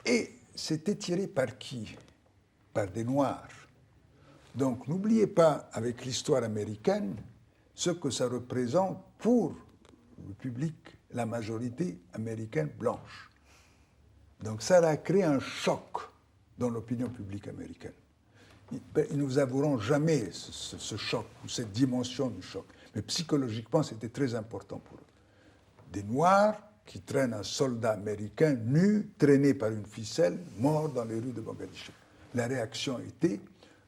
Et c'était tiré par qui? Par des Noirs. Donc n'oubliez pas, avec l'histoire américaine, ce que ça représente pour le public, la majorité américaine blanche. Donc ça a créé un choc dans l'opinion publique américaine. Ils ne vous avoueront jamais ce choc ou cette dimension du choc. Mais psychologiquement, c'était très important pour eux. Des Noirs qui traînent un soldat américain nu, traîné par une ficelle, mort dans les rues de Mogadiscio. La réaction était,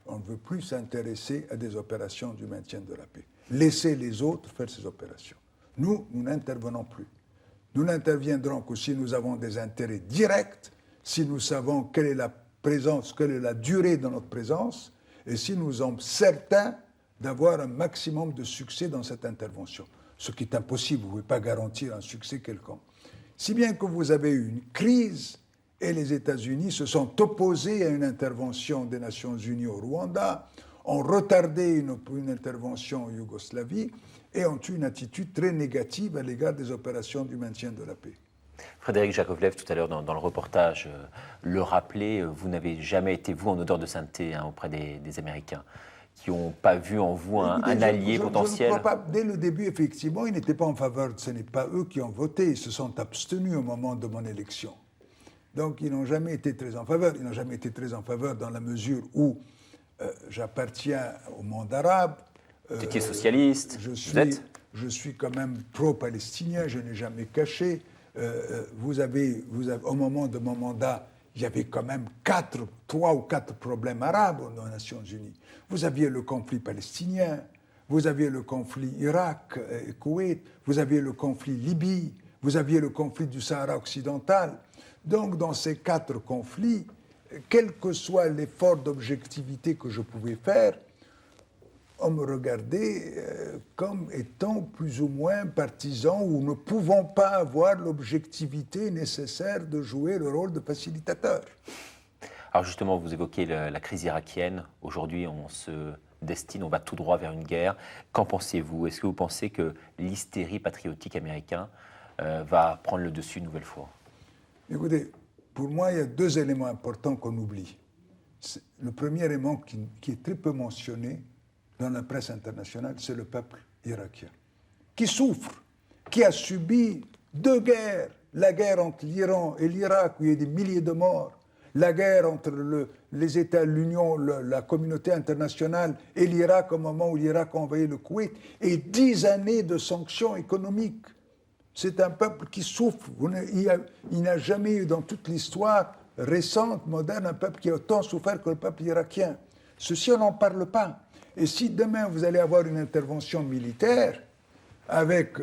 on ne veut plus s'intéresser à des opérations du maintien de la paix. Laissez les autres faire ces opérations. Nous n'intervenons plus. Nous n'interviendrons que si nous avons des intérêts directs, si nous savons quelle est la présence, quelle est la durée de notre présence, et si nous sommes certains d'avoir un maximum de succès dans cette intervention. Ce qui est impossible, vous ne pouvez pas garantir un succès quelconque. Si bien que vous avez eu une crise, et les États-Unis se sont opposés à une intervention des Nations Unies au Rwanda, ont retardé une intervention en Yougoslavie, et ont eu une attitude très négative à l'égard des opérations du maintien de la paix.
Frédéric Jakovlev, tout à l'heure dans le reportage, le rappelait, vous n'avez jamais été, vous, en odeur de sainteté auprès des Américains, qui n'ont pas vu en vous un allié potentiel.
Je ne crois pas. Dès le début, effectivement, ils n'étaient pas en faveur. Ce n'est pas eux qui ont voté. Ils se sont abstenus au moment de mon élection. Donc, ils n'ont jamais été très en faveur. Ils n'ont jamais été très en faveur dans la mesure où j'appartiens au monde arabe.
Vous étiez socialiste.
Je suis quand même pro-palestinien. Je n'ai jamais caché. Vous avez, au moment de mon mandat, il y avait quand même 3 ou 4 problèmes arabes aux Nations Unies. Vous aviez le conflit palestinien, vous aviez le conflit Irak et Koweït, vous aviez le conflit Libye, vous aviez le conflit du Sahara occidental. Donc, dans ces 4 conflits, quel que soit l'effort d'objectivité que je pouvais faire, on me regardait comme étant plus ou moins partisan ou ne pouvant pas avoir l'objectivité nécessaire de jouer le rôle de facilitateur.
Alors justement, vous évoquez la crise irakienne. Aujourd'hui, on se destine, on va tout droit vers une guerre. Qu'en pensez-vous? Est-ce que vous pensez que l'hystérie patriotique américaine va prendre le dessus une nouvelle fois?
Écoutez, pour moi, il y a 2 éléments importants qu'on oublie. Le premier élément qui est très peu mentionné dans la presse internationale, c'est le peuple irakien, qui souffre, qui a subi 2 guerres. La guerre entre l'Iran et l'Irak, où il y a des milliers de morts. La guerre entre les États, l'Union, la communauté internationale et l'Irak au moment où l'Irak a envahi le Koweït. Et 10 années de sanctions économiques. C'est un peuple qui souffre. Il n'y a jamais eu dans toute l'histoire récente, moderne, un peuple qui a autant souffert que le peuple irakien. Ceci, on n'en parle pas. Et si demain vous allez avoir une intervention militaire avec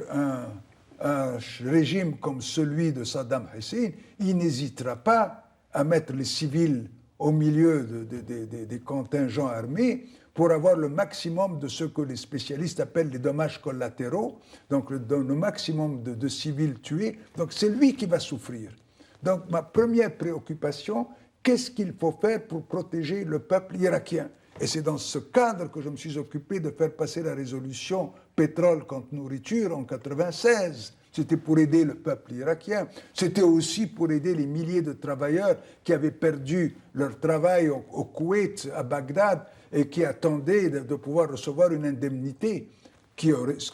un régime comme celui de Saddam Hussein, il n'hésitera pas à mettre les civils au milieu des contingents armés pour avoir le maximum de ce que les spécialistes appellent les dommages collatéraux, donc le maximum de civils tués. Donc c'est lui qui va souffrir. Donc ma première préoccupation, qu'est-ce qu'il faut faire pour protéger le peuple irakien? Et c'est dans ce cadre que je me suis occupé de faire passer la résolution pétrole contre nourriture en 1996. C'était pour aider le peuple irakien. C'était aussi pour aider les milliers de travailleurs qui avaient perdu leur travail au Koweït, à Bagdad, et qui attendaient de pouvoir recevoir une indemnité qui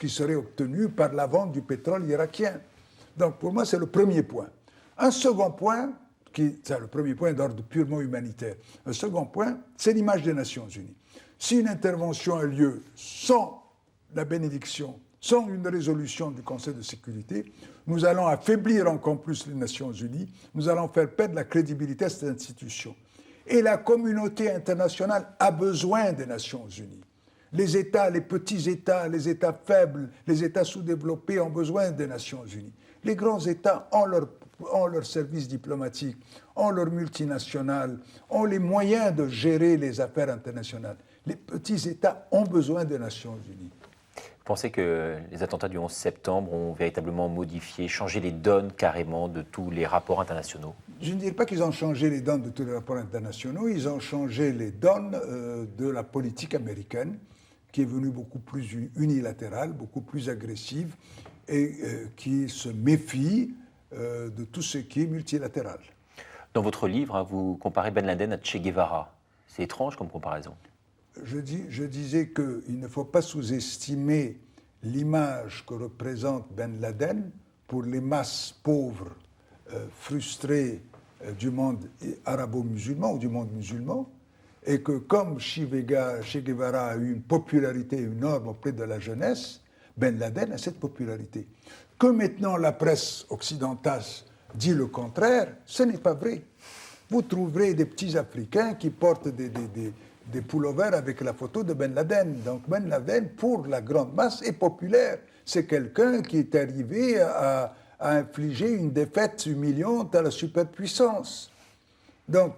serait obtenue par la vente du pétrole irakien. Donc pour moi, c'est le premier point. Un second point, c'est le premier point d'ordre purement humanitaire. Un second point, c'est l'image des Nations Unies. Si une intervention a lieu sans la bénédiction, sans une résolution du Conseil de sécurité, nous allons affaiblir encore plus les Nations Unies, nous allons faire perdre la crédibilité à cette institution. Et la communauté internationale a besoin des Nations Unies. Les États, les petits États, les États faibles, les États sous-développés ont besoin des Nations Unies. Les grands États ont leur service diplomatique, ont leur multinationale, ont les moyens de gérer les affaires internationales. Les petits États ont besoin des Nations Unies.
Vous pensez que les attentats du 11 septembre ont véritablement modifié, changé les donnes carrément de tous les rapports internationaux?
Je ne dirais pas qu'ils ont changé les donnes de tous les rapports internationaux, ils ont changé les donnes de la politique américaine, qui est venue beaucoup plus unilatérale, beaucoup plus agressive, et qui se méfie de tout ce qui est multilatéral.
Dans votre livre, vous comparez Ben Laden à Che Guevara. C'est étrange comme comparaison.
Je disais qu'il ne faut pas sous-estimer l'image que représente Ben Laden pour les masses pauvres, frustrées du monde arabo-musulman ou du monde musulman, et que comme Che Guevara a eu une popularité énorme auprès de la jeunesse, Ben Laden a cette popularité. Que maintenant la presse occidentale dit le contraire, ce n'est pas vrai. Vous trouverez des petits Africains qui portent des pullovers avec la photo de Ben Laden. Donc Ben Laden, pour la grande masse, est populaire. C'est quelqu'un qui est arrivé à infliger une défaite humiliante à la superpuissance. Donc,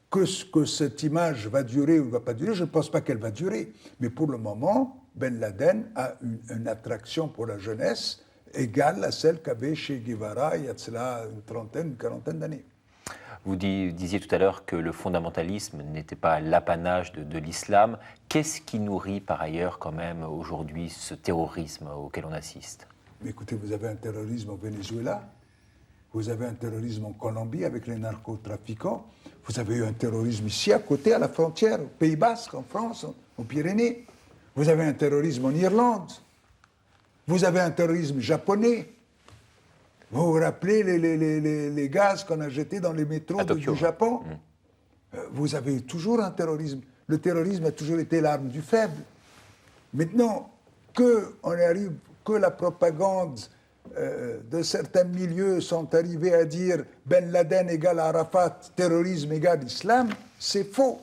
que cette image va durer ou ne va pas durer, je ne pense pas qu'elle va durer. Mais pour le moment, Ben Laden a une attraction pour la jeunesse égale à celle qu'avait Che Guevara il y a de cela une quarantaine d'années.
Vous disiez tout à l'heure que le fondamentalisme n'était pas l'apanage de l'islam. Qu'est-ce qui nourrit par ailleurs quand même aujourd'hui ce terrorisme auquel on assiste?
Mais écoutez, vous avez un terrorisme au Venezuela, vous avez un terrorisme en Colombie avec les narcotrafiquants, vous avez eu un terrorisme ici à côté, à la frontière, au Pays Basque, en France, aux Pyrénées, vous avez un terrorisme en Irlande, vous avez un terrorisme japonais. Vous vous rappelez les gaz qu'on a jetés dans les métros du Japon? Vous avez toujours un terrorisme. Le terrorisme a toujours été l'arme du faible. Maintenant, que la propagande de certains milieux sont arrivés à dire Ben Laden égale Arafat, terrorisme égale islam, c'est faux.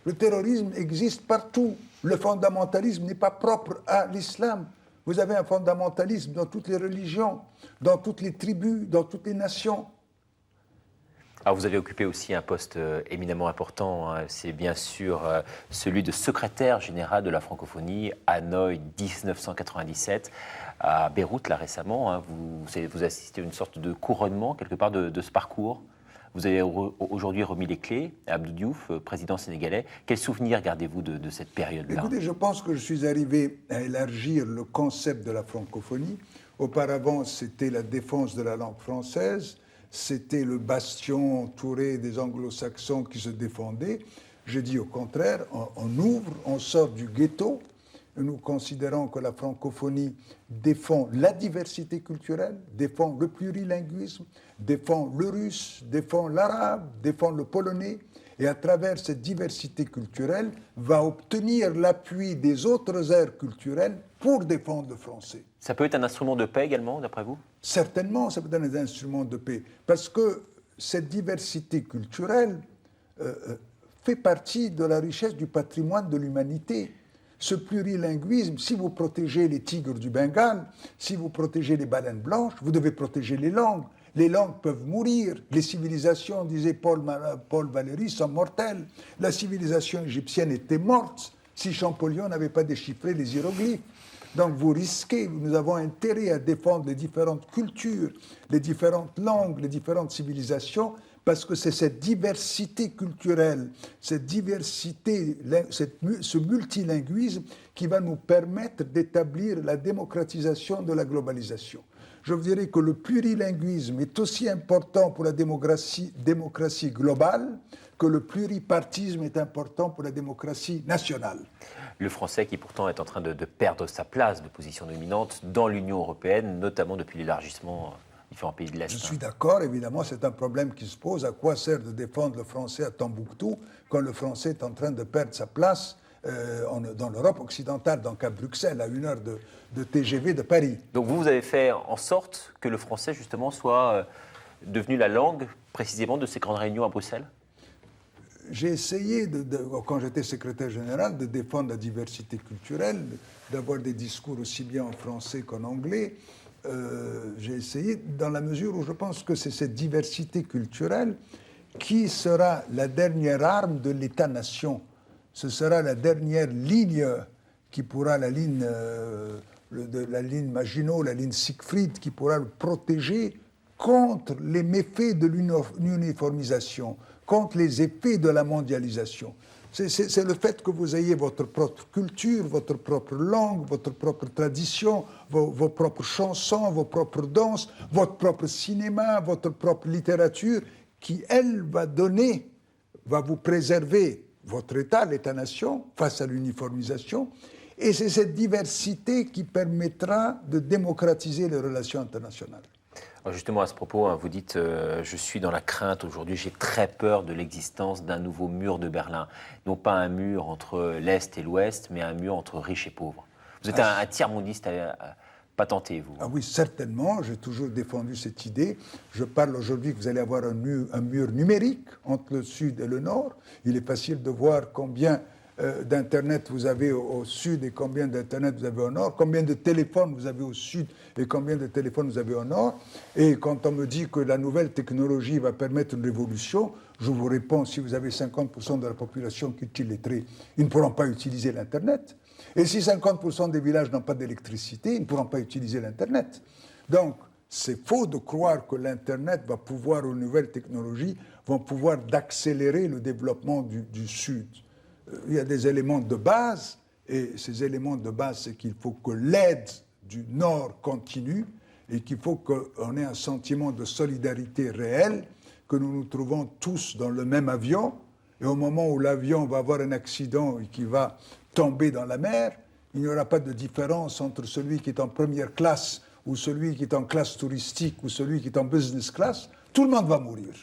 Le terrorisme existe partout. Le fondamentalisme n'est pas propre à l'islam. Vous avez un fondamentalisme dans toutes les religions, dans toutes les tribus, dans toutes les nations.
Alors vous avez occupé aussi un poste éminemment important, hein. C'est bien sûr celui de secrétaire général de la francophonie à Hanoï 1997, à Beyrouth là récemment, hein. Vous assistez à une sorte de couronnement quelque part de ce parcours. Vous avez aujourd'hui remis les clés à Abdou Diouf, président sénégalais. Quel souvenir gardez-vous de cette période-là?
Écoutez, je pense que je suis arrivé à élargir le concept de la francophonie. Auparavant, c'était la défense de la langue française, c'était le bastion entouré des anglo-saxons qui se défendaient. Je dis au contraire, on ouvre, on sort du ghetto. Nous considérons que la francophonie défend la diversité culturelle, défend le plurilinguisme, défend le russe, défend l'arabe, défend le polonais, et à travers cette diversité culturelle, va obtenir l'appui des autres aires culturelles pour défendre le français.
Ça peut être un instrument de paix également, d'après vous?
Certainement, ça peut être un instrument de paix, parce que cette diversité culturelle fait partie de la richesse du patrimoine de l'humanité. Ce plurilinguisme, si vous protégez les tigres du Bengale, si vous protégez les baleines blanches, vous devez protéger les langues. Les langues peuvent mourir. Les civilisations, disait Paul Valéry, sont mortelles. La civilisation égyptienne était morte si Champollion n'avait pas déchiffré les hiéroglyphes. Donc vous risquez, nous avons intérêt à défendre les différentes cultures, les différentes langues, les différentes civilisations, parce que c'est cette diversité culturelle, cette diversité, ce multilinguisme qui va nous permettre d'établir la démocratisation de la globalisation. Je vous dirais que le plurilinguisme est aussi important pour la démocratie globale que le pluripartisme est important pour la démocratie nationale.
Le français qui pourtant est en train de perdre sa place de position dominante dans l'Union européenne, notamment depuis l'élargissement différents pays de l'Est.
Je suis d'accord, évidemment, c'est un problème qui se pose. À quoi sert de défendre le français à Tombouctou quand le français est en train de perdre sa place dans l'Europe occidentale, donc à Bruxelles, à 1 heure de TGV de Paris.
Donc vous avez fait en sorte que le français, justement, soit devenu la langue, précisément, de ces grandes réunions à Bruxelles?
J'ai essayé, quand j'étais secrétaire général, de défendre la diversité culturelle, d'avoir des discours aussi bien en français qu'en anglais. J'ai essayé, dans la mesure où je pense que c'est cette diversité culturelle qui sera la dernière arme de l'État-nation. Ce sera la dernière ligne qui pourra, la ligne Maginot, la ligne Siegfried, qui pourra le protéger contre les méfaits de l'uniformisation, contre les effets de la mondialisation. C'est le fait que vous ayez votre propre culture, votre propre langue, votre propre tradition, vos propres chansons, vos propres danses, votre propre cinéma, votre propre littérature, qui, elle, va vous préserver votre État, l'État-nation, face à l'uniformisation. Et c'est cette diversité qui permettra de démocratiser les relations internationales.
Alors justement, à ce propos, hein, vous dites je suis dans la crainte aujourd'hui, j'ai très peur de l'existence d'un nouveau mur de Berlin. Non pas un mur entre l'Est et l'Ouest, mais un mur entre riches et pauvres. Vous êtes un tiers-mondiste patenté, vous.
Ah oui, certainement, j'ai toujours défendu cette idée. Je parle aujourd'hui que vous allez avoir un mur numérique entre le Sud et le Nord. Il est facile de voir combien d'Internet vous avez au Sud et combien d'Internet vous avez au Nord, combien de téléphones vous avez au Sud et combien de téléphones vous avez au Nord. Et quand on me dit que la nouvelle technologie va permettre une révolution, je vous réponds, si vous avez 50% de la population qui est illettrée, ils ne pourront pas utiliser l'Internet. Et si 50% des villages n'ont pas d'électricité, ils ne pourront pas utiliser l'Internet. Donc, c'est faux de croire que l'Internet va pouvoir, aux nouvelles technologies, vont pouvoir d'accélérer le développement du Sud. Il y a des éléments de base, et ces éléments de base, c'est qu'il faut que l'aide du Nord continue et qu'il faut qu'on ait un sentiment de solidarité réelle, que nous nous trouvons tous dans le même avion, et au moment où l'avion va avoir un accident et qui va tomber dans la mer, il n'y aura pas de différence entre celui qui est en première classe ou celui qui est en classe touristique ou celui qui est en business class. Tout le monde va mourir.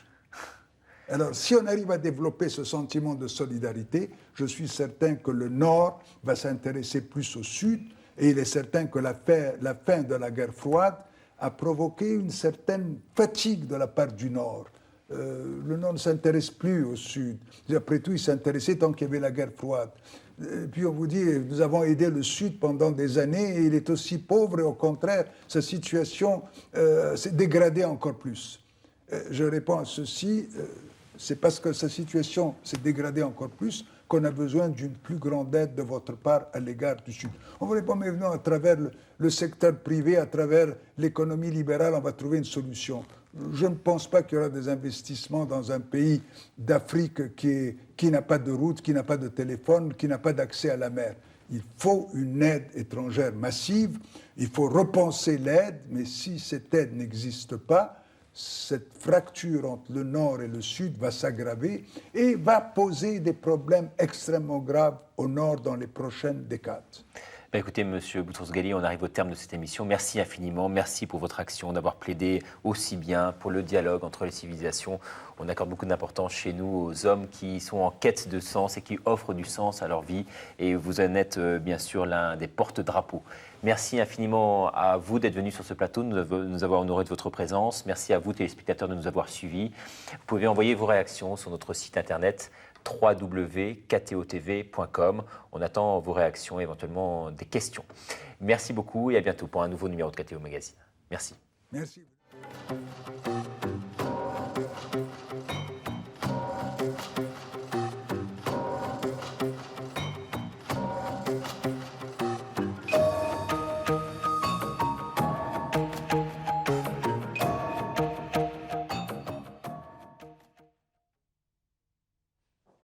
Alors, si on arrive à développer ce sentiment de solidarité, je suis certain que le Nord va s'intéresser plus au Sud, et il est certain que la fin de la guerre froide a provoqué une certaine fatigue de la part du Nord. Le Nord ne s'intéresse plus au Sud. Après tout, il s'intéressait tant qu'il y avait la guerre froide. Et puis on vous dit, nous avons aidé le Sud pendant des années et il est aussi pauvre et au contraire, sa situation s'est dégradée encore plus. Je réponds à ceci, c'est parce que sa situation s'est dégradée encore plus qu'on a besoin d'une plus grande aide de votre part à l'égard du Sud. On vous répond, mais venons à travers le secteur privé, à travers l'économie libérale, on va trouver une solution. Je ne pense pas qu'il y aura des investissements dans un pays d'Afrique qui n'a pas de route, qui n'a pas de téléphone, qui n'a pas d'accès à la mer. Il faut une aide étrangère massive, il faut repenser l'aide, mais si cette aide n'existe pas, cette fracture entre le Nord et le Sud va s'aggraver et va poser des problèmes extrêmement graves au Nord dans les prochaines décades.
Écoutez, Monsieur Boutros-Ghali, on arrive au terme de cette émission. Merci infiniment. Merci pour votre action, d'avoir plaidé aussi bien pour le dialogue entre les civilisations. On accorde beaucoup d'importance chez nous aux hommes qui sont en quête de sens et qui offrent du sens à leur vie. Et vous en êtes bien sûr l'un des porte-drapeaux. Merci infiniment à vous d'être venus sur ce plateau, de nous avoir honoré de votre présence. Merci à vous, téléspectateurs, de nous avoir suivis. Vous pouvez envoyer vos réactions sur notre site internet www.ktotv.com. On attend vos réactions, éventuellement des questions. Merci beaucoup et à bientôt pour un nouveau numéro de KTO Magazine. Merci.
Merci.